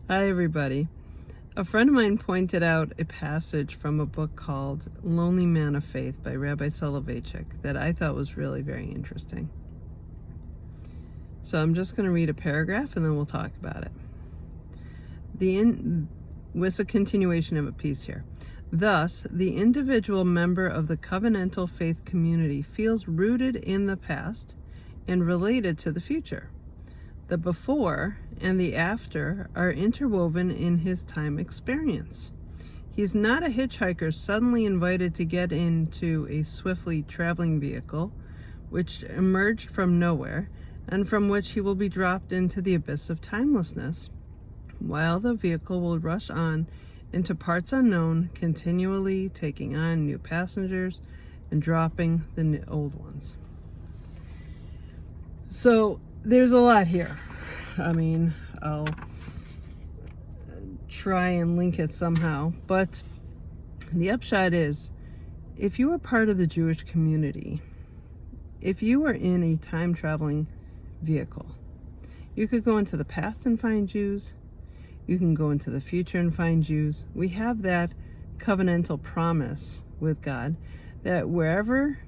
Hi, everybody. A friend of mine pointed out a passage from a book called Lonely Man of Faith by Rabbi Soloveitchik that I thought was really very interesting. So I'm just going to read a paragraph and then we'll talk about it. With a continuation of a piece here. Thus, the individual member of the covenantal faith community feels rooted in the past and related to the future. The before and the after are interwoven in his time experience. He's not a hitchhiker suddenly invited to get into a swiftly traveling vehicle, which emerged from nowhere, and from which he will be dropped into the abyss of timelessness, while the vehicle will rush on into parts unknown, continually taking on new passengers and dropping the old ones. So there's a lot here. I mean, I'll try and link it somehow, but the upshot is, if you are part of the Jewish community, if you are in a time traveling vehicle, you could go into the past and find Jews. You can go into the future and find Jews. We have that covenantal promise with God that whenever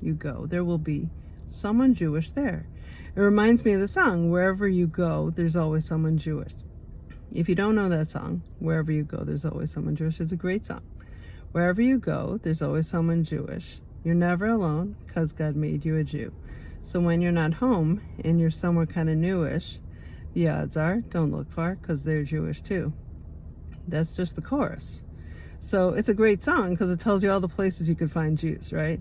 you go, there will be someone Jewish there. It reminds me of the song, Wherever You Go, There's Always Someone Jewish. If you don't know that song, Wherever You Go, There's Always Someone Jewish, it's a great song. Wherever you go, there's always someone Jewish. You're never alone because God made you a Jew. So when you're not home and you're somewhere kind of newish, the odds are, don't look far because they're Jewish too. That's just the chorus. So it's a great song because it tells you all the places you could find Jews, right?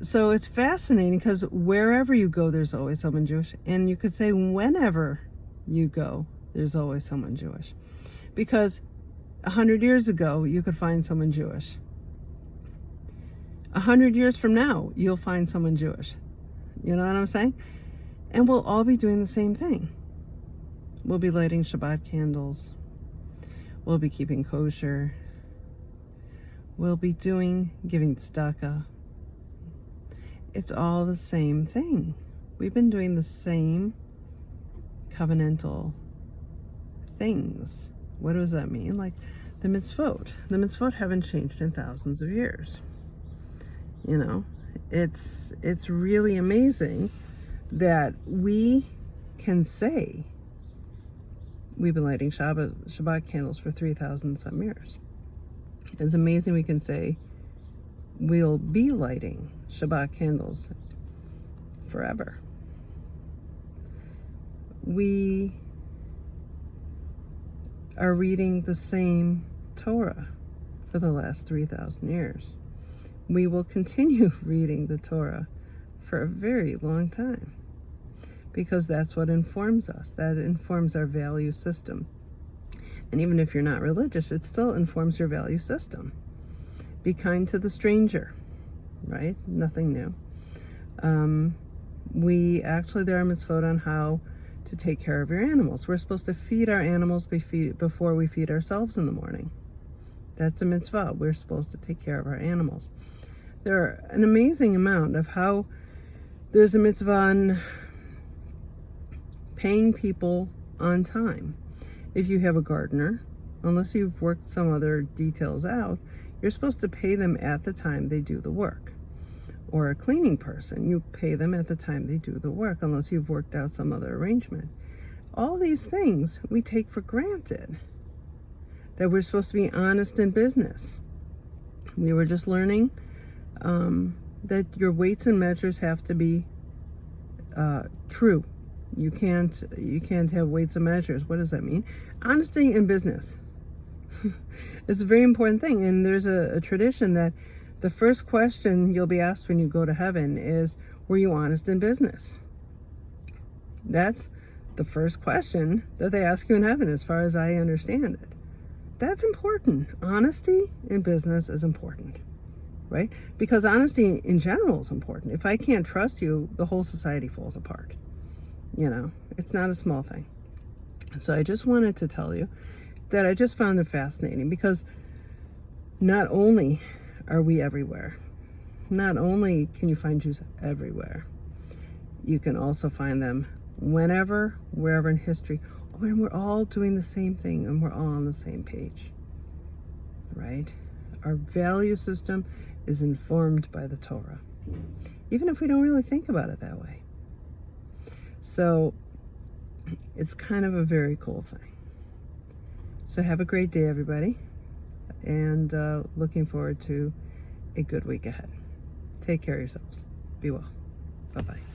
So it's fascinating because wherever you go, there's always someone Jewish. And you could say whenever you go, there's always someone Jewish. Because 100 years ago, you could find someone Jewish. 100 years from now, you'll find someone Jewish. You know what I'm saying? And we'll all be doing the same thing. We'll be lighting Shabbat candles. We'll be keeping kosher. We'll be giving tzedakah. It's all the same thing. We've been doing the same covenantal things. What does that mean? Like the mitzvot. The mitzvot haven't changed in thousands of years. You know, it's really amazing that we can say we've been lighting Shabbat candles for 3,000 some years. It's amazing we can say we'll be lighting Shabbat candles forever. We are reading the same Torah for the last 3,000 years. We will continue reading the Torah for a very long time because that's what informs us. That informs our value system. And even if you're not religious, it still informs your value system. Be kind to the stranger, right? Nothing new. There are mitzvot on how to take care of your animals. We're supposed to feed our animals before we feed ourselves in the morning. That's a mitzvah. We're supposed to take care of our animals. There are an amazing amount of how there's a mitzvah on paying people on time. If you have a gardener, unless you've worked some other details out, you're supposed to pay them at the time they do the work. Or a cleaning person, you pay them at the time they do the work, unless you've worked out some other arrangement. All these things we take for granted, that we're supposed to be honest in business. We were just learning that your weights and measures have to be true. You can't have weights and measures. What does that mean? Honesty in business. It's a very important thing. And there's a tradition that the first question you'll be asked when you go to heaven is, were you honest in business? That's the first question that they ask you in heaven, as far as I understand it. That's important. Honesty in business is important, right? Because honesty in general is important. If I can't trust you, the whole society falls apart. You know, it's not a small thing. So I just wanted to tell you that I just found it fascinating because not only are we everywhere, not only can you find Jews everywhere, you can also find them whenever, wherever in history, when we're all doing the same thing and we're all on the same page, right? Our value system is informed by the Torah, even if we don't really think about it that way. So it's kind of a very cool thing. So have a great day, everybody, and looking forward to a good week ahead. Take care of yourselves. Be well. Bye-bye.